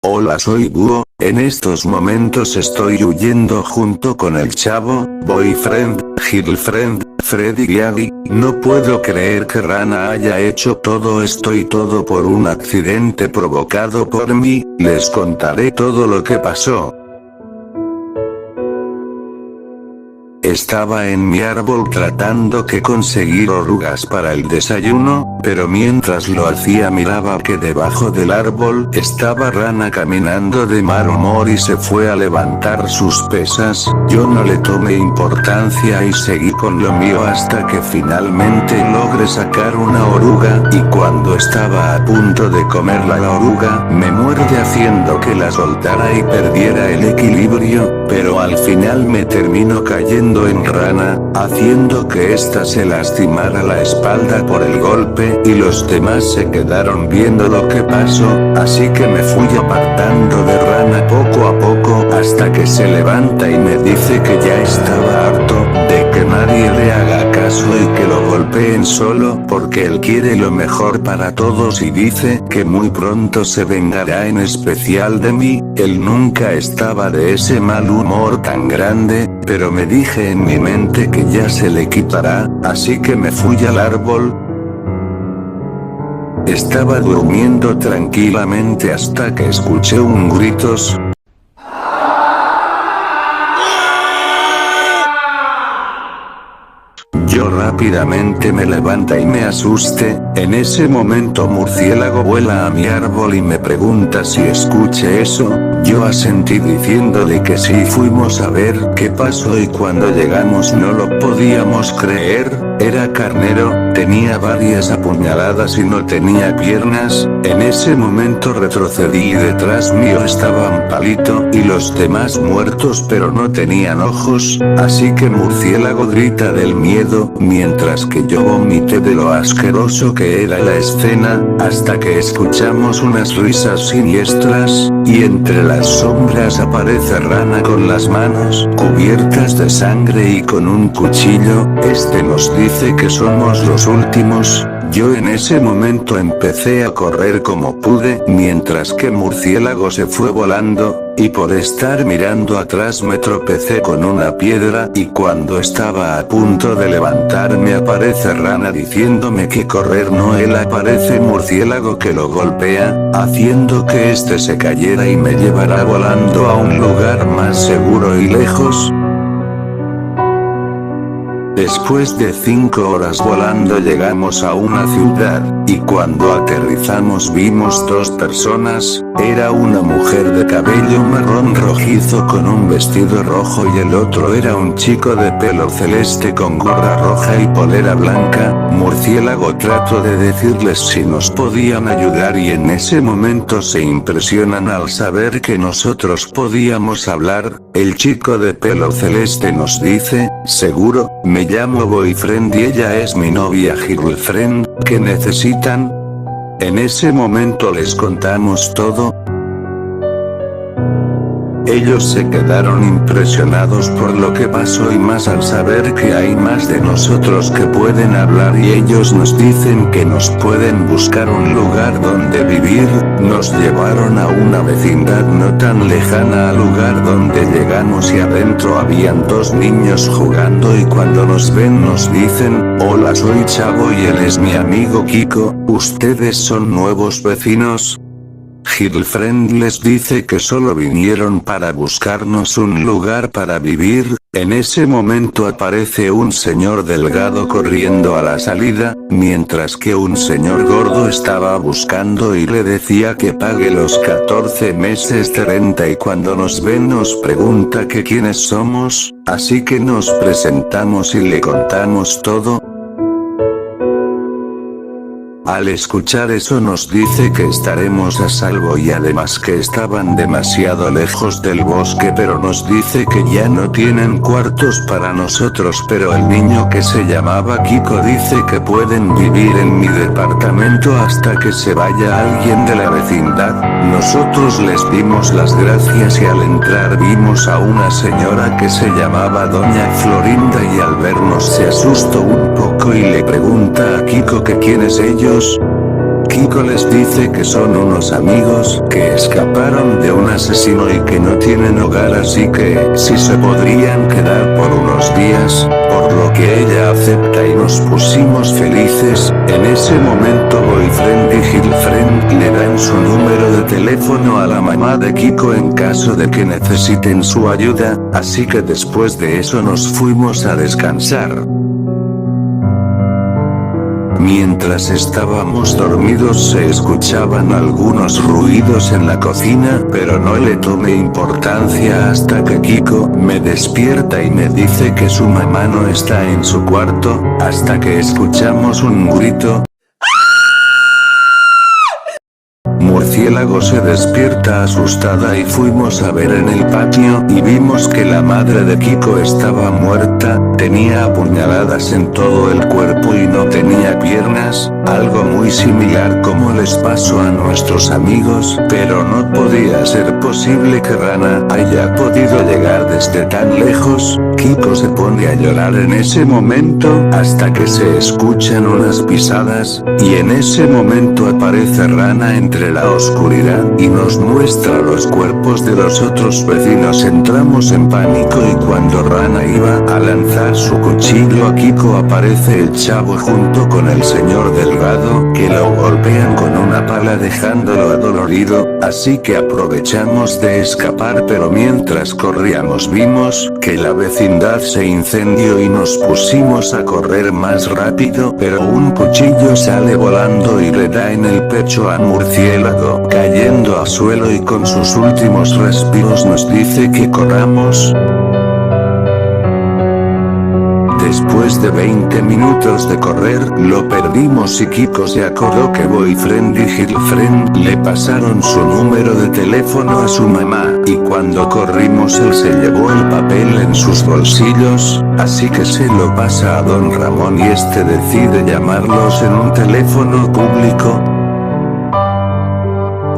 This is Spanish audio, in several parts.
Hola, soy Búho. En estos momentos estoy huyendo junto con el chavo, boyfriend, girlfriend, Freddy Yagi. No puedo creer que Rana haya hecho todo esto y todo por un accidente provocado por mí. Les contaré todo lo que pasó. Estaba en mi árbol tratando de conseguir orugas para el desayuno, pero mientras lo hacía miraba que debajo del árbol estaba Rana caminando de mal humor y se fue a levantar sus pesas. Yo no le tomé importancia y seguí con lo mío hasta que finalmente logré sacar una oruga, y cuando estaba a punto de comer la oruga, me muerde haciendo que la soltara y perdiera el equilibrio, pero al final me terminó cayendo en Rana, haciendo que ésta se lastimara la espalda por el golpe, y los demás se quedaron viendo lo que pasó, así que me fui apartando de Rana poco a poco hasta que se levanta y me dice que ya estaba harto de que nadie le haga caso y que lo golpeen solo porque él quiere lo mejor para todos, y dice que muy pronto se vengará en especial de mí. Él nunca estaba de ese mal humor tan grande, pero me dije en mi mente que ya se le quitará, así que me fui al árbol. Estaba durmiendo tranquilamente hasta que escuché un gritos. Yo rápidamente me levanta y me asuste. En ese momento Murciélago vuela a mi árbol y me pregunta si escuché eso. Yo asentí diciéndole que sí. Fuimos a ver qué pasó y cuando llegamos no lo podíamos creer. Era carnero, tenía varias apuñaladas y no tenía piernas. En ese momento retrocedí y detrás mío estaban Palito y los demás muertos, pero no tenían ojos, así que Murciélago grita del miedo, mientras que yo vomité de lo asqueroso que era la escena, hasta que escuchamos unas risas siniestras, y entre las sombras aparece Rana con las manos cubiertas de sangre y con un cuchillo. Este nos dice que somos los últimos. Yo en ese momento empecé a correr como pude, mientras que Murciélago se fue volando, y por estar mirando atrás me tropecé con una piedra, y cuando estaba a punto de levantarme aparece Rana diciéndome que correr no. Él aparece Murciélago que lo golpea, haciendo que este se cayera y me llevará volando a un lugar más seguro y lejos. Después de 5 horas volando llegamos a una ciudad, y cuando aterrizamos vimos 2 personas. Era una mujer de cabello marrón rojizo con un vestido rojo y el otro era un chico de pelo celeste con gorra roja y polera blanca. Murciélago trató de decirles si nos podían ayudar y en ese momento se impresionan al saber que nosotros podíamos hablar. El chico de pelo celeste nos dice, seguro, me llamo boyfriend y ella es mi novia girlfriend, ¿qué necesitan? En ese momento les contamos todo. Ellos se quedaron impresionados por lo que pasó y más al saber que hay más de nosotros que pueden hablar, y ellos nos dicen que nos pueden buscar un lugar donde vivir. Nos llevaron a una vecindad no tan lejana al lugar donde llegamos y adentro habían 2 niños jugando, y cuando nos ven nos dicen, hola, soy Chavo y él es mi amigo Kiko, ¿ustedes son nuevos vecinos? Girlfriend les dice que solo vinieron para buscarnos un lugar para vivir. En ese momento aparece un señor delgado corriendo a la salida, mientras que un señor gordo estaba buscando y le decía que pague los 14 meses de renta, y cuando nos ven nos pregunta que quiénes somos, así que nos presentamos y le contamos todo. Al escuchar eso nos dice que estaremos a salvo y además que estaban demasiado lejos del bosque, pero nos dice que ya no tienen cuartos para nosotros, pero el niño que se llamaba Kiko dice que pueden vivir en mi departamento hasta que se vaya alguien de la vecindad. Nosotros les dimos las gracias y al entrar vimos a una señora que se llamaba Doña Florinda y al vernos se asustó un poco y le pregunta a Kiko que quiénes ellos. Kiko les dice que son unos amigos que escaparon de asesino y que no tienen hogar, así que sí se podrían quedar por unos días, por lo que ella acepta y nos pusimos felices. En ese momento Boyfriend y Girlfriend le dan su número de teléfono a la mamá de Kiko en caso de que necesiten su ayuda, así que después de eso nos fuimos a descansar. Mientras estábamos dormidos se escuchaban algunos ruidos en la cocina, pero no le tomé importancia hasta que Kiko me despierta y me dice que su mamá no está en su cuarto, hasta que escuchamos un grito. Murciélago se despierta asustada y fuimos a ver en el patio y vimos que la madre de Kiko estaba muerta, tenía apuñaladas en todo el cuerpo y no tenía piernas, algo muy similar como les pasó a nuestros amigos, pero no podía ser posible que Rana haya podido llegar desde tan lejos. Kiko se pone a llorar en ese momento hasta que se escuchan unas pisadas, y en ese momento aparece Rana entre la oscuridad y nos muestra los cuerpos de los otros vecinos. Entramos en pánico y cuando Rana iba a lanzar su cuchillo a Kiko aparece el chavo junto con el señor Delgado, que lo golpean con una pala dejándolo adolorido, así que aprovechamos de escapar, pero mientras corríamos vimos que la vecindad se incendió y nos pusimos a correr más rápido, pero un cuchillo sale volando y le da en el pecho a Murciélago, cayendo a suelo y con sus últimos respiros nos dice que corramos. Después de 20 minutos de correr, lo perdimos y Kiko se acordó que Boyfriend y Girlfriend le pasaron su número de teléfono a su mamá, y cuando corrimos él se llevó el papel en sus bolsillos, así que se lo pasa a Don Ramón y este decide llamarlos en un teléfono público.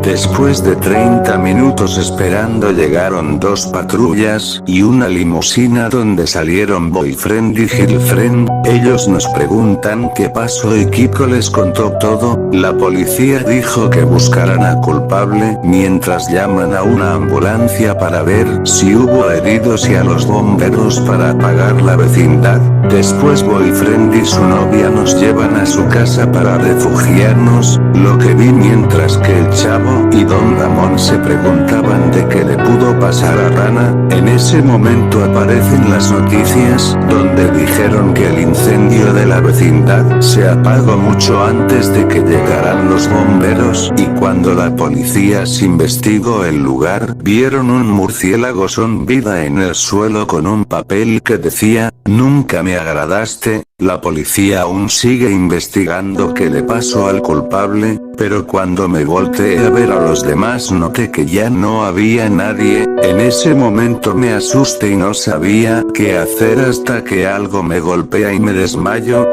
Después de 30 minutos esperando llegaron dos patrullas y una limusina donde salieron Boyfriend y Girlfriend. Ellos nos preguntan qué pasó y Kiko les contó todo. La policía dijo que buscaran a culpable mientras llaman a una ambulancia para ver si hubo heridos y a los bomberos para apagar la vecindad. Después Boyfriend y su novia nos llevan a su casa para refugiarnos. Lo que vi mientras que el chavo y Don Ramón se preguntaban de qué le pudo pasar a Rana, en ese momento aparecen las noticias, donde dijeron que el incendio de la vecindad se apagó mucho antes de que llegaran los bomberos, y cuando la policía se investigó el lugar, vieron un murciélago sin vida en el suelo con un papel que decía, nunca me agradaste. La policía aún sigue investigando qué le pasó al culpable, pero cuando me volteé a ver a los demás noté que ya no había nadie. En ese momento me asusté y no sabía qué hacer hasta que algo me golpea y me desmayo.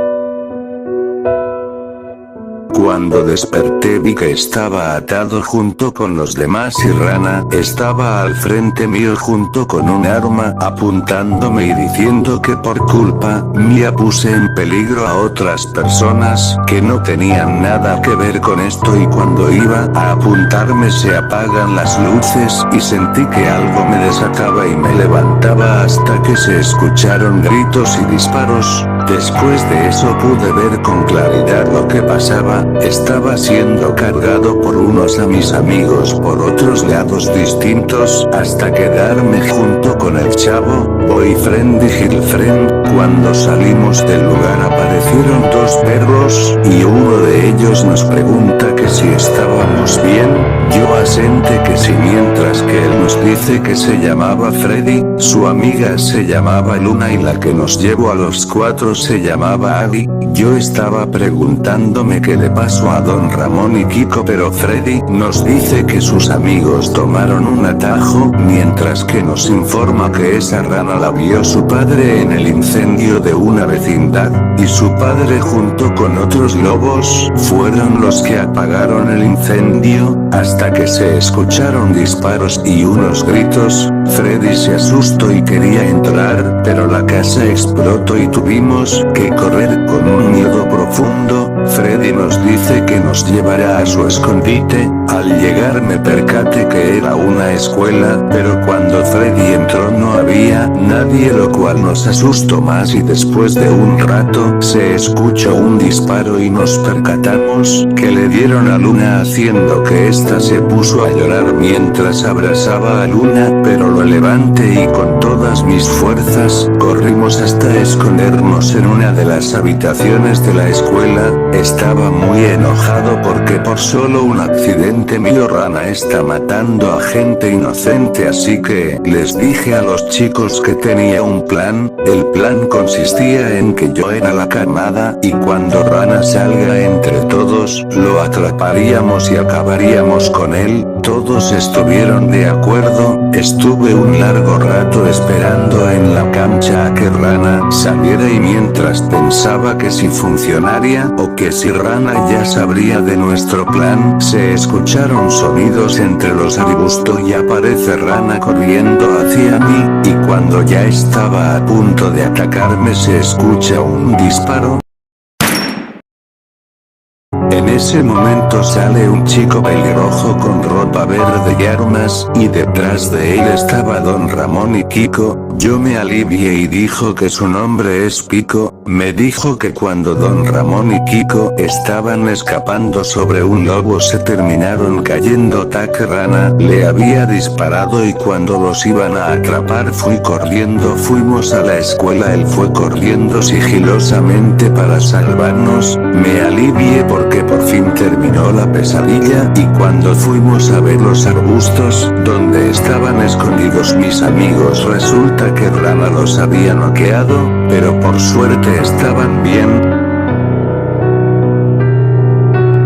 Cuando desperté vi que estaba atado junto con los demás y Rana estaba al frente mío junto con un arma apuntándome y diciendo que por culpa mía puse en peligro a otras personas que no tenían nada que ver con esto, y cuando iba a apuntarme se apagan las luces y sentí que algo me desataba y me levantaba hasta que se escucharon gritos y disparos. Después de eso pude ver con claridad lo que pasaba. Estaba siendo cargado por unos a mis amigos por otros lados distintos hasta quedarme junto con el chavo, Boyfriend y Girlfriend. Cuando salimos del lugar aparecieron dos perros y uno de ellos nos pregunta que si estábamos bien. Yo asenté que sí, mientras que él nos dice que se llamaba Freddy, su amiga se llamaba Luna y la que nos llevó a los cuatro se llamaba Abby. Yo estaba preguntándome qué le pasó a Don Ramón y Kiko, pero Freddy nos dice que sus amigos tomaron un atajo, mientras que nos informa que esa rana la vio su padre en el incendio de una vecindad, y su padre junto con otros lobos fueron los que apagaron el incendio, hasta que se escucharon disparos y unos gritos. Freddy se asustó y quería entrar, pero la casa explotó y tuvimos que correr con un miedo profundo. Freddy nos dice que nos llevará a su escondite. Al llegar me percaté que era una escuela, pero cuando Freddy entró no había nadie, lo cual nos asustó más, y después de un rato se escuchó un disparo y nos percatamos que le dieron a Luna, haciendo que ésta se puso a llorar mientras abrazaba a Luna, pero lo levanté y con todas mis fuerzas corrimos hasta escondernos en una de las habitaciones de la escuela. Estaba muy enojado porque por solo un accidente mío Rana está matando a gente inocente, así que les dije a los chicos que tenía un plan. El plan consistía en que yo era la carnada, y cuando Rana salga entre todos, lo atraparíamos y acabaríamos con él. Todos estuvieron de acuerdo. Estuve un largo rato esperando en la cancha a que Rana saliera, y mientras pensaba que si funcionaría o que si Rana ya sabría de nuestro plan, se escucharon sonidos entre los arbustos y aparece Rana corriendo hacia mí, y cuando ya estaba a punto de atacarme se escucha un disparo. En ese momento sale un chico pelirrojo con ropa verde y armas, y detrás de él estaba Don Ramón y Kiko. Yo me alivié y dijo que su nombre es Pico. Me dijo que cuando Don Ramón y Kiko estaban escapando sobre un lobo se terminaron cayendo. Rana le había disparado, y cuando los iban a atrapar fui corriendo. Fuimos a la escuela, él fue corriendo sigilosamente para salvarnos. Me alivié porque por fin terminó la pesadilla, y cuando fuimos a ver los arbustos donde estaban escondidos mis amigos, resulta que Rana los había noqueado, pero por suerte estaban bien.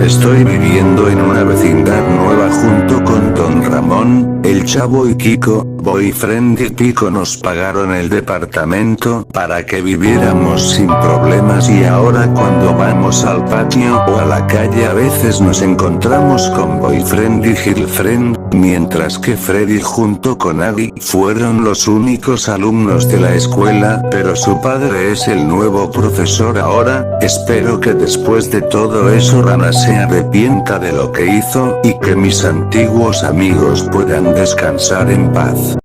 Estoy viviendo en una vecindad nueva junto con Don Ramón, el Chavo y Kiko. Boyfriend y Pico nos pagaron el departamento para que viviéramos sin problemas, y ahora cuando vamos al patio o a la calle a veces nos encontramos con Boyfriend y Girlfriend, mientras que Freddy junto con Aggie fueron los únicos alumnos de la escuela, pero su padre es el nuevo profesor ahora. Espero que después de todo eso Rana se arrepienta de lo que hizo, y que mis antiguos amigos puedan descansar en paz.